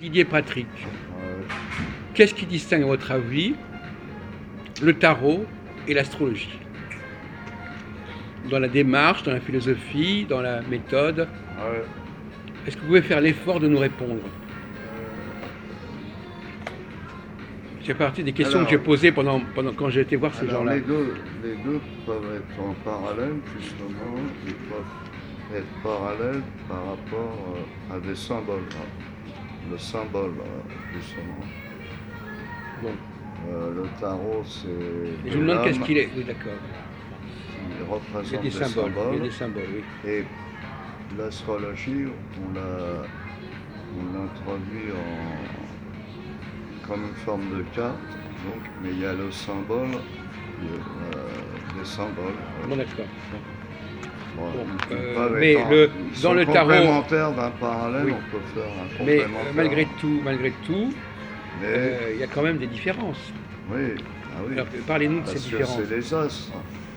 Didier Patrick, Ouais. qu'est-ce qui distingue à votre avis le tarot et l'astrologie? Dans la démarche, dans la philosophie, dans la méthode, Ouais. est-ce que vous pouvez faire l'effort de nous répondre? C'est partie des questions que Alors, j'ai posées quand j'ai été voir ces alors gens-là. les deux peuvent être en parallèle, justement, ils peuvent être parallèles par rapport à des symboles. Le symbole, justement. Bon. Le tarot, c'est Et je des vous demande qu'est-ce lames qu'il est. Oui, d'accord. qui Il y a représentent des des symboles. Il y a symboles. des symboles, oui. Et l'astrologie, on l'introduit comme une forme de carte, donc, mais il y a le symbole, des symboles. Bon, d'accord. Bon, Bon, ils peuvent mais être ils dans sont le tarot, complémentaires d'un parallèle, oui. on peut faire un Mais complémentaire. malgré tout, Mais il y a quand même des différences. oui, ah oui, Alors, parlez-nous de ces parce que différences. c'est les as.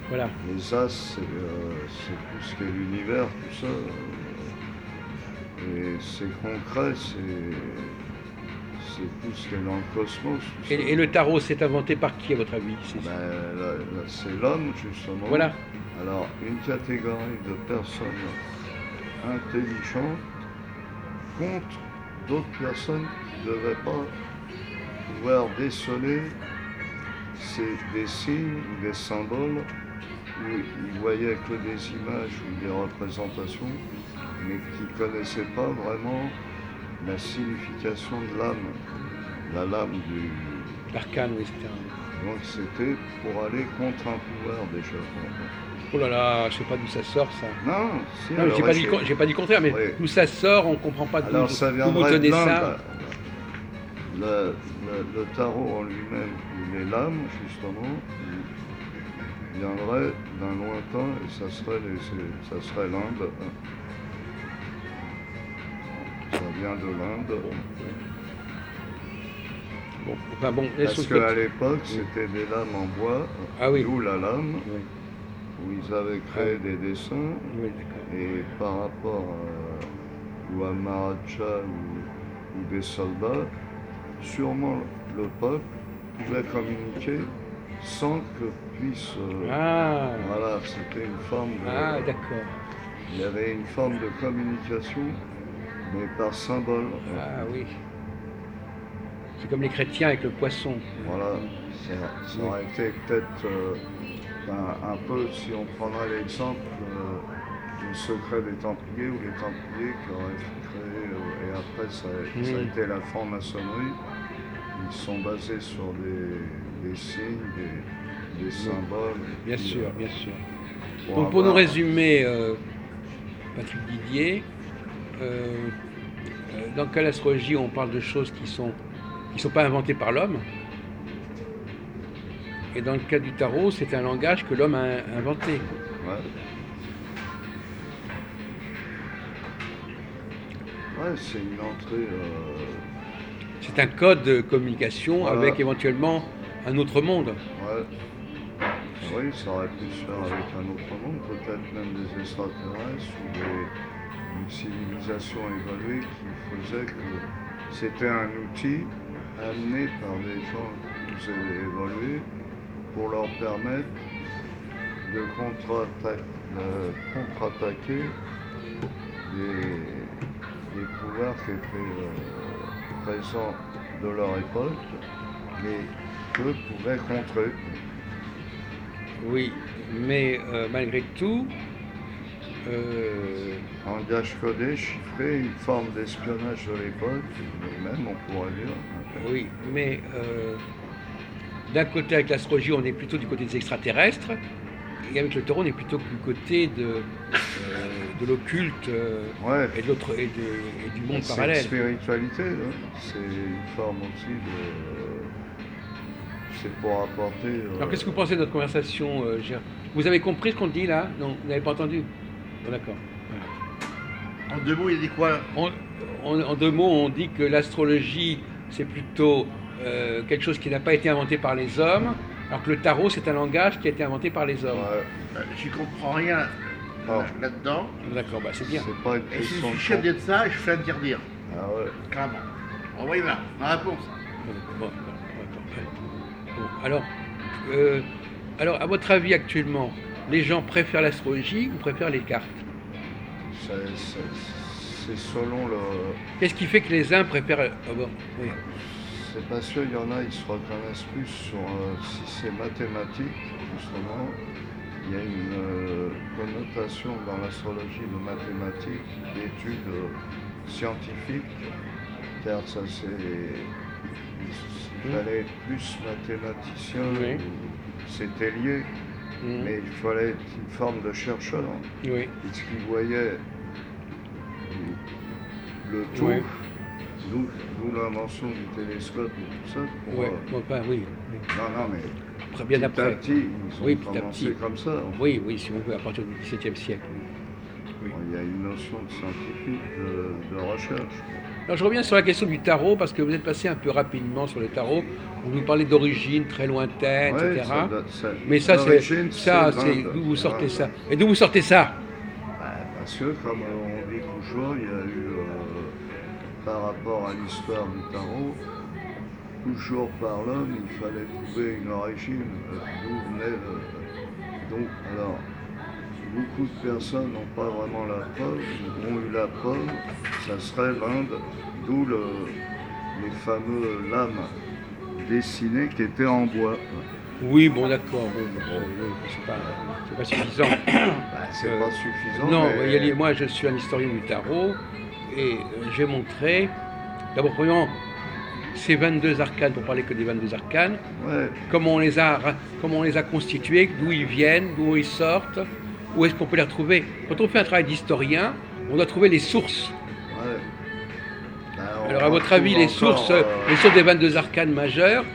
Voilà. Les as, c'est tout ce qui est l'univers, tout ça. Et c'est concret, c'est tout ce qui est dans le cosmos. Tout ça. Et le tarot, c'est inventé par qui, à votre avis? Ben, c'est l'homme, justement. Voilà. Alors, une catégorie de personnes intelligentes contre d'autres personnes qui ne devaient pas pouvoir déceler des signes ou des symboles où ils voyaient que des images ou des représentations, mais qui ne connaissaient pas vraiment la signification de l'âme, la lame du... L'arcane, oui, etc. Donc c'était pour aller contre un pouvoir déjà. Oh là là, je sais pas d'où ça sort, ça. Non, si, Non, mais alors j'ai pas dit le contraire, mais oui. d'où ça sort, on comprend pas Alors ça d'où vous viendrait tenez de l'Inde. ça. Le tarot en lui-même, ou les lames, justement, viendrait d'un lointain, et ça serait l'Inde. Ça vient de l'Inde. Bon, enfin bon, Parce qu'à l'époque, c'était des lames en bois, ah, oui. d'où la lame, Oui. où ils avaient créé des dessins. Oui, d'accord. Et par rapport à Maharaja ou des soldats, sûrement le peuple pouvait communiquer sans que puisse... Voilà, c'était une forme de... Ah, d'accord. Il y avait une forme de communication, mais par symbole. Ah oui. C'est comme les chrétiens avec le poisson. Voilà, ça aurait été peut-être un peu, si on prendrait l'exemple du secret des Templiers, ou les Templiers qui auraient créé, et après ça a été la franc-maçonnerie. Ils sont basés sur des signes, des symboles. Bien sûr, bien sûr. Donc pour nous résumer, Patrick Didier, dans quelle astrologie on parle de choses qui sont pas inventées par l'homme, et dans le cas du tarot, c'est un langage que l'homme a inventé. Ouais. Ouais, c'est une entrée. C'est un code de communication, voilà, avec éventuellement un autre monde. Ouais. Oui, ça aurait pu se faire avec un autre monde, peut-être même des extraterrestres ou une civilisation évoluée qui faisait que c'était un outil amené par des gens qui avaient évolué pour leur permettre de contre-attaquer des pouvoirs qui étaient présents de leur époque, mais qu'eux pouvaient contrer. Oui, mais malgré tout... Langage codé, chiffré, une forme d'espionnage de l'époque, même on pourrait dire. Oui, mais d'un côté avec l'astrologie, on est plutôt du côté des extraterrestres, et avec le tarot, on est plutôt du côté de l'occulte, ouais. et du monde parallèle. C'est une spiritualité, hein. C'est une forme aussi de... C'est pour apporter... Alors qu'est-ce que vous pensez de notre conversation, Gérard? Vous avez compris ce qu'on dit là? Non, vous n'avez pas entendu? Bon, d'accord. En deux mots, il dit quoi? En deux mots, on dit que l'astrologie, c'est plutôt quelque chose qui n'a pas été inventé par les hommes, alors que le tarot, c'est un langage qui a été inventé par les hommes. Ouais. J'y comprends rien là-dedans. D'accord, bah c'est bien. C'est pas une Et si je question suis chef de ça, je fais interdire. Ah ouais. Clairement. Envoyez la réponse. Bon, d'accord. Bon, alors, à votre avis, actuellement, les gens préfèrent l'astrologie ou préfèrent les cartes? C'est selon le. Qu'est-ce qui fait que les uns préfèrent... Ah bon, oui. C'est parce qu'il y en a, ils se reconnaissent plus sur si c'est mathématique, justement. Il y a une connotation dans l'astrologie de mathématiques, d'études scientifiques, car ça c'est. Il fallait être plus mathématicien, Oui. c'était lié, mais il fallait être une forme de chercheur, Oui. puisqu'il voyait le tout, Oui. d'où l'invention du télescope et tout ça. Pour, Ouais. Bon, ben, oui. non, mais Après, bien petit à après. petit, ils ont Oui, petit à commencé petit. comme ça. Oui, si on veut, à partir du XVIIe siècle. Oui. Il y a une notion de scientifique, de recherche. Alors je reviens sur la question du tarot parce que vous êtes passé un peu rapidement sur le tarot. Vous nous parlez d'origine très lointaine, Ouais, etc. Mais l'origine, c'est l'Inde. d'où vous sortez L'Inde. ça? Et d'où vous sortez ça? Parce que, comme on dit toujours, il y a eu, par rapport à l'histoire du tarot, toujours par l'homme, il fallait trouver une origine, d'où venait le. Donc, alors, beaucoup de personnes n'ont pas vraiment la preuve, ont eu la preuve, ça serait l'Inde, d'où les fameux lames dessinées qui étaient en bois. Oui, bon d'accord, c'est pas suffisant. C'est pas suffisant. Non, mais... moi je suis un historien du tarot et j'ai montré, d'abord premièrement, ces 22 arcanes, pour parler que des 22 arcanes, Ouais. comment on les a constitués, d'où ils viennent, d'où ils sortent, où est-ce qu'on peut les retrouver. Quand on fait un travail d'historien, on doit trouver les sources. Ouais. Alors à votre avis, les sources des 22 arcanes majeures,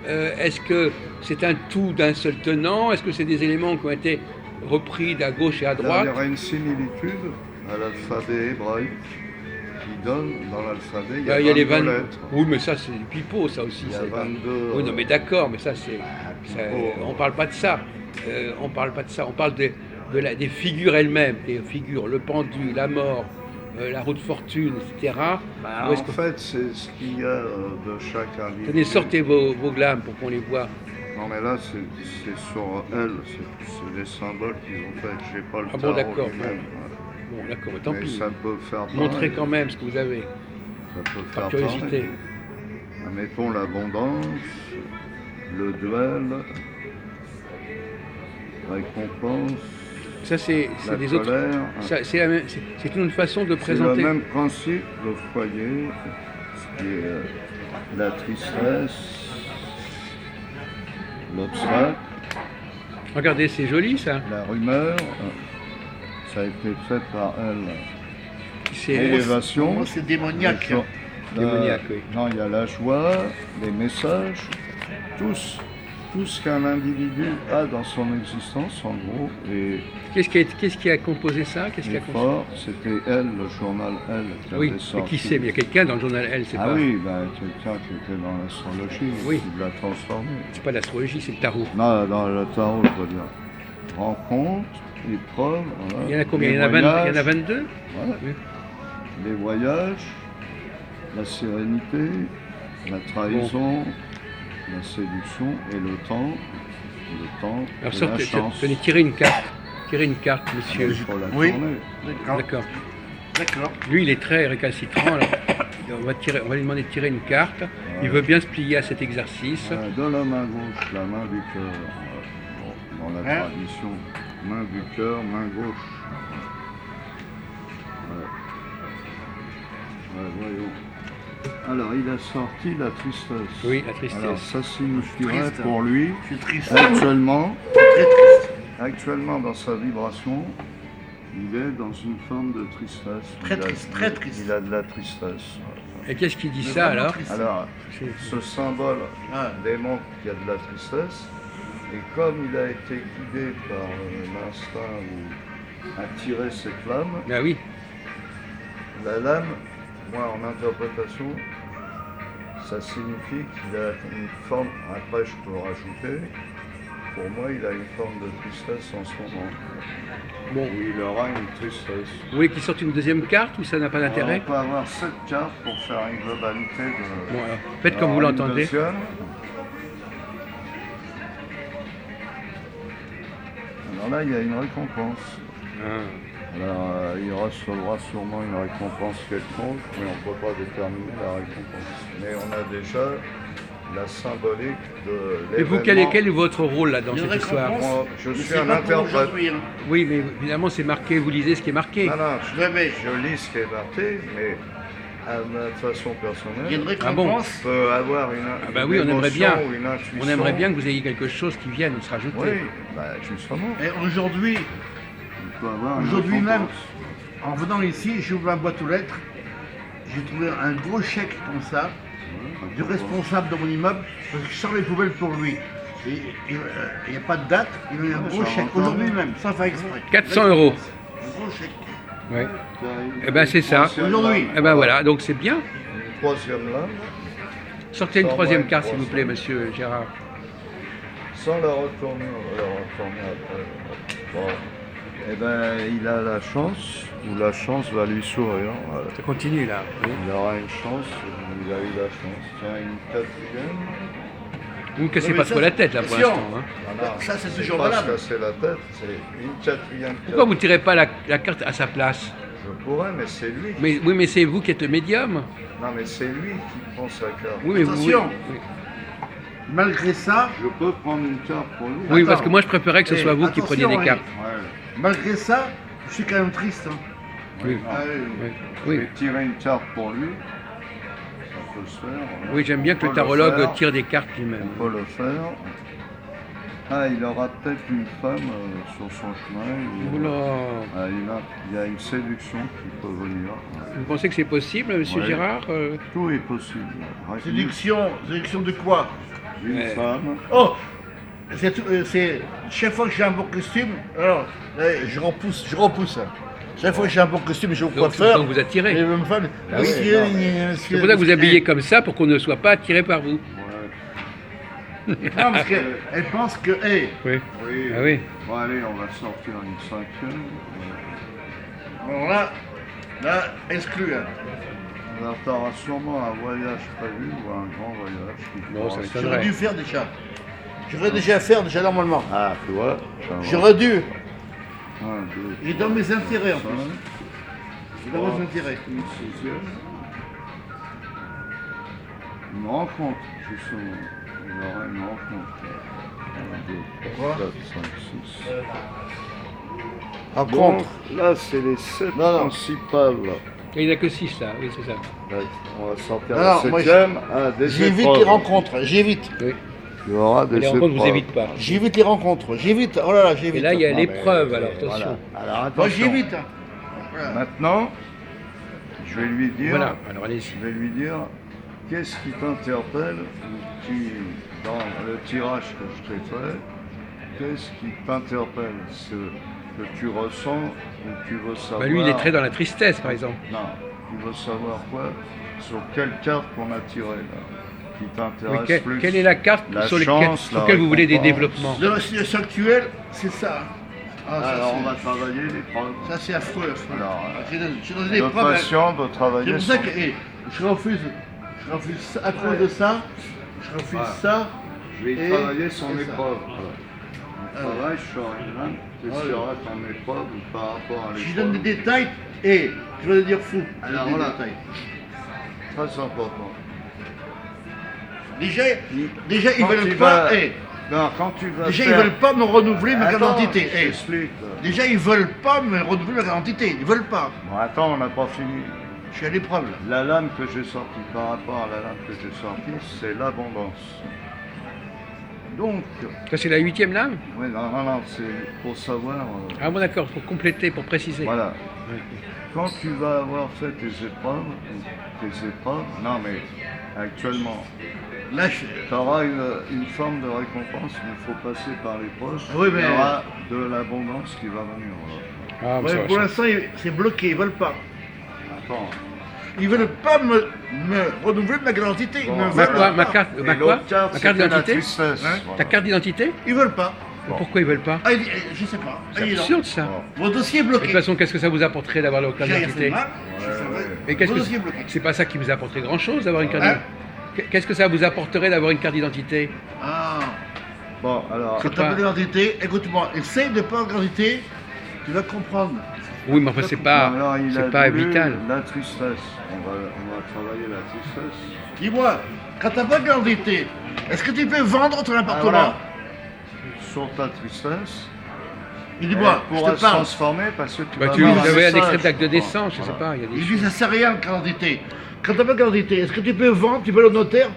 est-ce que c'est un tout d'un seul tenant? Est-ce que c'est des éléments qui ont été repris d'à gauche et à Là, droite? il y aura une similitude à l'alphabet hébraïque qui donne dans l'alphabet, il y a 22 les 20... lettres. Oui, mais ça c'est du pipeau, ça aussi. Il y a 22. Oui, non, mais d'accord, mais ça c'est. Pipeau. On parle pas de ça. On parle pas de ça. On parle des figures elles-mêmes, des figures, le pendu, la mort, la roue de fortune, etc. En fait, c'est ce qu'il y a de chaque individu. Tenez, sortez vos glames pour qu'on les voit. Non, mais là, c'est sur elle, c'est les symboles qu'ils ont fait. Je n'ai pas le Ah bon, tarot d'accord. lui-même. Bon, d'accord, mais tant Mais pis. ça peut faire Montrez pareil. quand même ce que vous avez. Ça peut Par faire curiosité. pareil. Admettons l'abondance, le duel, récompense, Ça, c'est la des colère. autres. C'est une façon de C'est le présenter. même principe, le foyer, ce qui est la tristesse, l'obstacle, Regardez, c'est joli ça. la rumeur. Ça a été fait par elle. C'est L'élévation. Moi, c'est démoniaque. Démoniaque, oui. Non, il y a la joie, les messages, tout ce qu'un individu a dans son existence, en gros, et Qu'est-ce qui a composé ça? Qu'est-ce qui a composé? fort, c'était elle, le journal Elle, qui Oui, avait mais sorti. qui sait? Mais il y a quelqu'un dans le journal Elle, c'est Ah pas. oui, ben, quelqu'un qui était dans l'astrologie, Oui. qui l'a transformé. C'est pas l'astrologie, c'est le tarot. Non, dans le tarot, je veux dire. Rencontre, épreuve, voilà. Il y en a combien? Les Il y en a voyages, 22? voilà. Oui. Les voyages, la sérénité, la trahison, la séduction et le temps Alors et la chance. tenez, tirez une carte. Tirez une carte, monsieur. Il faut la Oui. tourner. D'accord. D'accord. Lui, il est très récalcitrant. Alors, on va lui demander de tirer une carte. Il veut bien se plier à cet exercice. De la main gauche, la main du cœur. Bon, dans la Hein? tradition, main du cœur, main gauche. Ouais, voyons. Alors, il a sorti la tristesse. Oui, la tristesse. Alors, ça signifierait Triste. pour lui, Je suis triste. actuellement, Très triste. actuellement dans sa vibration, il est dans une forme de tristesse. Très Il a- triste, très triste. Il a de la tristesse. Et qu'est-ce qu'il dit Mais ça vraiment alors? triste. Alors, C'est- ce symbole Ah. démontre qu'il y a de la tristesse, et comme il a été guidé par l'instinct à tirer cette flamme, Ah oui. la lame, moi en interprétation, ça signifie qu'il a une forme, après je peux rajouter, pour moi, il a une forme de tristesse en ce moment. Bon, Ou il aura une tristesse. vous voulez qu'il sorte une deuxième carte ou ça n'a pas d'intérêt? On peut avoir 7 cartes pour faire une globalité de. Bon, alors, faites comme vous Alors, une l'entendez. deuxième. Alors là, il y a une récompense. Ah. Alors, il recevra sûrement une récompense quelconque, mais on ne peut pas déterminer la récompense. Mais on a déjà la symbolique de Et vous, l'événement. quel est votre rôle là dans Une cette histoire? récompense. Moi, je Mais suis c'est un pas pour interprète. aujourd'hui, hein. Oui, mais évidemment c'est marqué, vous lisez ce qui est marqué. Non, non, Ouais, mais je lis ce qui est marqué, mais à ma façon il y a une personnelle, Ah bon? récompense. on peut avoir une, bah une oui, on aimerait émotion bien. ou une intuition. On aimerait bien que vous ayez quelque chose qui vienne se rajouter. Oui, bah, justement. Et aujourd'hui, On peut avoir une Aujourd'hui même, récompense. en venant ici, j'ai ouvert ma boîte aux lettres, j'ai trouvé un gros chèque comme ça, du responsable de mon immeuble, parce que je sors les poubelles pour lui. Et il n'y a pas de date, il m'a mis un gros ça chèque, rentre aujourd'hui en- même, sans faire exprès. 400 €. Un gros chèque. Ouais. Eh ben, c'est ça. Aujourd'hui. Eh ben voilà, donc c'est bien. Une troisième lame, Sortez une Sans troisième moi, carte une s'il vous plaît, troisième. monsieur Gérard. sans la retourner, on va la retourner après. Bon. Eh ben, il a la chance, ou la chance va lui sourire. Voilà. Ça continue là. Oui. Il aura une chance, il a eu la chance. Tiens, une quatrième. Vous ne cassez Non, mais pas ça, trop la tête là pour attention. l'instant. Hein. Voilà. Ça, c'est toujours pas se valable. casser la tête, c'est une quatrième Pourquoi vous ne carte. tirez pas la carte à sa place? Je pourrais, mais c'est lui. Mais, oui, mais c'est vous qui êtes le médium. Non, mais c'est lui qui prend sa carte. Oui, mais Attention. oui. Malgré ça, Je peux prendre une carte pour lui. Oui, Attends. parce que moi je préférais que ce Eh, soit vous qui preniez attention, des cartes. Ouais. malgré ça, je suis quand même triste. Hein. Oui. Ah, oui. Oui. Je Oui. vais tirer une carte pour lui. Ça peut se faire. Voilà. Oui, j'aime bien que On le peut tarologue faire. tire des cartes lui-même. On peut le faire. Ah, il aura peut-être une femme sur son chemin. ou- Oula. Ah, il y a une séduction qui peut venir. Vous pensez que c'est possible, monsieur Ouais. Gérard? Tout est possible. Séduction de quoi? Une Ouais. femme. Oh, c'est chaque fois que j'ai un bon costume, alors je repousse. Chaque fois que j'ai un bon costume, je vais au Donc, coiffeur. donc vous attirez. Et me femme, Ah oui, monsieur, non, C'est pour ça que vous habillez comme ça, pour qu'on ne soit pas attiré par vous. Ouais. Non, parce qu'elle pense que, hey, Oui. Oui. Ah oui. Bon, allez, on va sortir une cinquième. alors là, exclu. Hein. Alors, tu auras sûrement un voyage prévu ou un grand voyage. qui Non, pourra ça se- m'étonne. J'aurais dû faire déjà. J'aurais déjà faire déjà normalement. Ah, tu vois. ça va. J'aurais dû. 1, 2, Et dans mes intérêts en 5, plus. Et dans mes intérêts. une sixième. Une rencontre, justement. Il y aura une rencontre. 1, 2, Quoi 3, 4, 5, 6. Rencontre. Là, c'est les 7 Non, non. principales. Il n'y en a que 6 là, oui, c'est ça. Là, on va sortir Non, la non, moi, 7e. Ah, des J'évite épreuves. les rencontres, j'évite. Oui. Il y aura des Les rencontres, vous épreuves. évitez pas. J'évite les rencontres, j'évite. Oh là là, j'évite. Et là, il y a Ah, l'épreuve, mais, alors attention. voilà. Alors, Moi, attention. j'évite. Hein. Voilà. Maintenant, je vais lui dire. Voilà, alors allez-y. Je vais lui dire qu'est-ce qui t'interpelle dans le tirage que je t'ai fait, qu'est-ce qui t'interpelle, ce que tu ressens ou tu veux savoir. Bah, lui, il est très dans la tristesse, par exemple. Non, tu veux savoir quoi? Sur quelle carte qu'on a tiré là, qui Oui, t'intéresse plus. quelle est la carte La sur chance, la laquelle vous voulez des récompense. développements? Dans la situation actuelle, c'est ça. Ah, ça, Alors on c'est- va travailler les preuves. ça, c'est affreux. Alors, J'ai donné des de preuves. Hein. patient de C'est travailler pour ça son- que je refuse ça, à cause de ça, je refuse Voilà. ça. Je vais Et- travailler son et ça. épreuve. Voilà. Ah Mon travail, je serai là, tu seras ton épreuve par rapport à Je l'épreuve. donne des détails et je vais te dire fou. Je Alors, donne des voilà. détails. Très important. Déjà, ils Quand veulent tu pas. vas- eh, Non, quand tu vas déjà, faire... ils veulent pas me renouveler ma carte Attends, d'identité. je Eh, t'explique. déjà, ils veulent pas me renouveler ma carte d'identité. Ils veulent pas. Bon, attends, on n'a pas fini. Je suis à l'épreuve là. La lame que j'ai sortie par rapport à la lame que j'ai sortie, c'est l'abondance. Donc, Ça, c'est la 8e lame? oui, non, c'est pour savoir... Ah bon, d'accord, pour compléter, pour préciser. Voilà. Ouais. Quand tu vas avoir fait tes épreuves, non mais actuellement, Là, tu auras une forme de récompense, mais il faut passer par l'épreuve. Oui, mais- Il y aura de l'abondance qui va venir. Voilà. Ah, ouais, ça, pour ça- l'instant, c'est bloqué. Ils veulent pas. Attends. Ils veulent pas me renouveler ma carte d'identité. Ils Bon, me Ma veulent quoi? Ma pas. carte, Et ma quoi? l'autre carte, Ma carte c'était la d'identité? tristesse. Hein voilà. Ta carte d'identité? Ils veulent pas. Bon. Pourquoi ils veulent pas? Ah, je sais pas. C'est Il est là. absurde ça. Bon. Vos dossiers Et de bloqués. toute façon, qu'est-ce que ça vous apporterait d'avoir la carte J'ai rien fait de d'identité? mal. Ouais. Et qu'est-ce Vos que dossiers bloqués. c'est pas ça qui vous apporterait grand-chose d'avoir une carte Hein? Qu'est-ce que ça vous apporterait d'avoir une carte d'identité? Ah. Bon, alors, C'est Quand t'as pas- pas d'identité, écoute-moi, essaye de pas avoir d'identité, tu vas comprendre. Oui, mais enfin, c'est pas, alors, il a c'est pas voulu vital. La tristesse. On va travailler la tristesse. Dis-moi, quand t'as pas d'identité, est-ce que tu peux vendre ton appartement? voilà. Sur ta tristesse, Dis-moi, elle je pourra te se parle. transformer parce que tu Bah, vas tu avoir avais un message. extrait d'acte de naissance, je sais Voilà. pas. Il y a des Il choses. dit ça sert à rien la d'identité. Quand t'as pas d'identité, est-ce que tu peux vendre, tu peux aller au notaire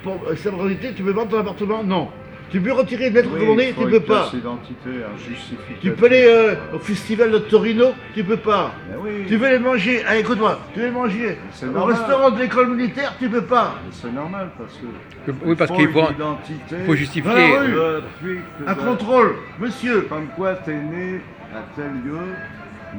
pour cette d'identité, tu peux vendre ton appartement? Non. Tu peux retirer une lettre Oui, recommandée, il faut tu peux une pas. pièce d'identité, un justificatif. Tu peux aller au festival de Torino, tu peux pas. Mais oui, Tu veux aller manger, allez, écoute-moi, tu veux aller manger C'est au normal. restaurant de l'école militaire, tu peux pas. mais c'est normal parce que. Oui, parce il qu'il faut, une identité. faut justifier. Dans la rue. Depuis que Un contrôle, monsieur. Comme quoi t'es né à tel lieu,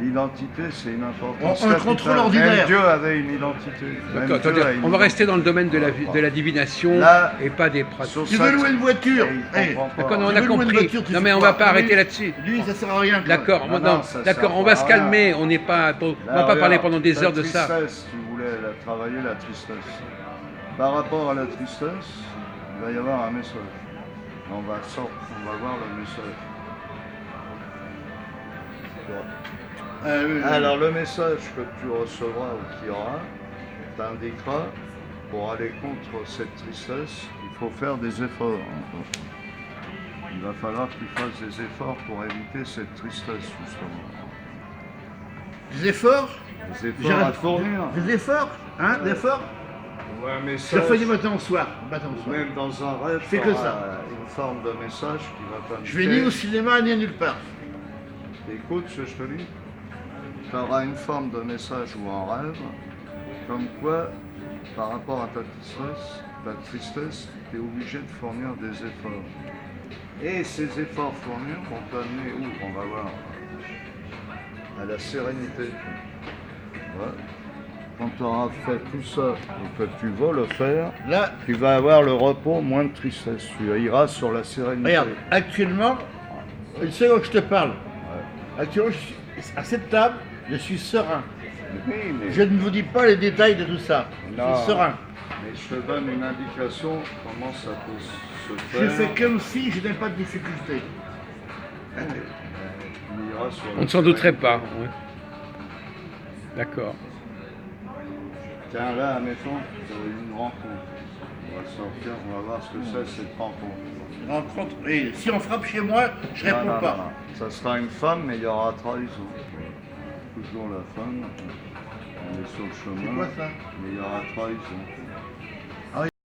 l'identité c'est une importance. Un capitale. contrôle Même ordinaire. Dieu avait une identité. Même D'accord, Dieu attendez, a une on va rester dans le identité. domaine de la divination Là, et pas des pratiques. Sur Tu ça, veux louer une voiture, il eh, comprend pas. D'accord, non, on Tu a veux louer une compris. voiture, tu Non, sais mais on pas. va pas Lui- arrêter là-dessus. Lui, ça sert à rien. quoi. D'accord, Non, non, non, ça d'accord, sert on pas va à se rien. calmer. On n'est pas, on Là, va pas parler regarde, pendant des la heures de ça. tristesse, tu voulais travailler la tristesse. Par rapport à la tristesse, il va y avoir un message. On va voir le message. Oui. Alors le message que tu recevras ou qu'il y aura t'indiquera pour aller contre cette tristesse, il faut faire des efforts. Il va falloir que tu fasses des efforts pour éviter cette tristesse justement. Des efforts. Des efforts à fournir. Des efforts, hein, des efforts. Ou un Je message. fais du matin au soir. Matin au soir. Même dans un rêve, fais que t'auras ça. une forme de message qui va t'indiquer. Je vais ni au cinéma ni à nulle part. Écoute ce que je te dis. Tu auras une forme de message ou un rêve, comme quoi, par rapport à ta tristesse, tu es obligé de fournir des efforts. Et ces efforts fournis vont t'amener où? On va voir. À la sérénité. Ouais. Quand tu auras fait tout ça et que tu vas le faire, Là, tu vas avoir le repos, moins de tristesse. Tu iras sur la sérénité. regarde, actuellement, une seconde que je te parle. Actuellement, à cette table, je suis serein. Oui, mais, Je ne vous dis pas les détails de tout ça. Je Non. suis serein. mais je te donne une indication comment ça peut se faire. Je fais comme si je n'avais pas de difficulté. Tu iras sur On la ne s'en douterait sérénité. pas. Ouais. D'accord. Tiens, là, admettons, une rencontre. On va sortir, on va voir ce que c'est cette rencontre. Rencontre. Et si on frappe chez moi, je réponds Non, non, pas. non. Ça sera une femme, mais il y aura trahison. Toujours la femme. On est sur le chemin. C'est quoi ça? Mais il y aura trahison.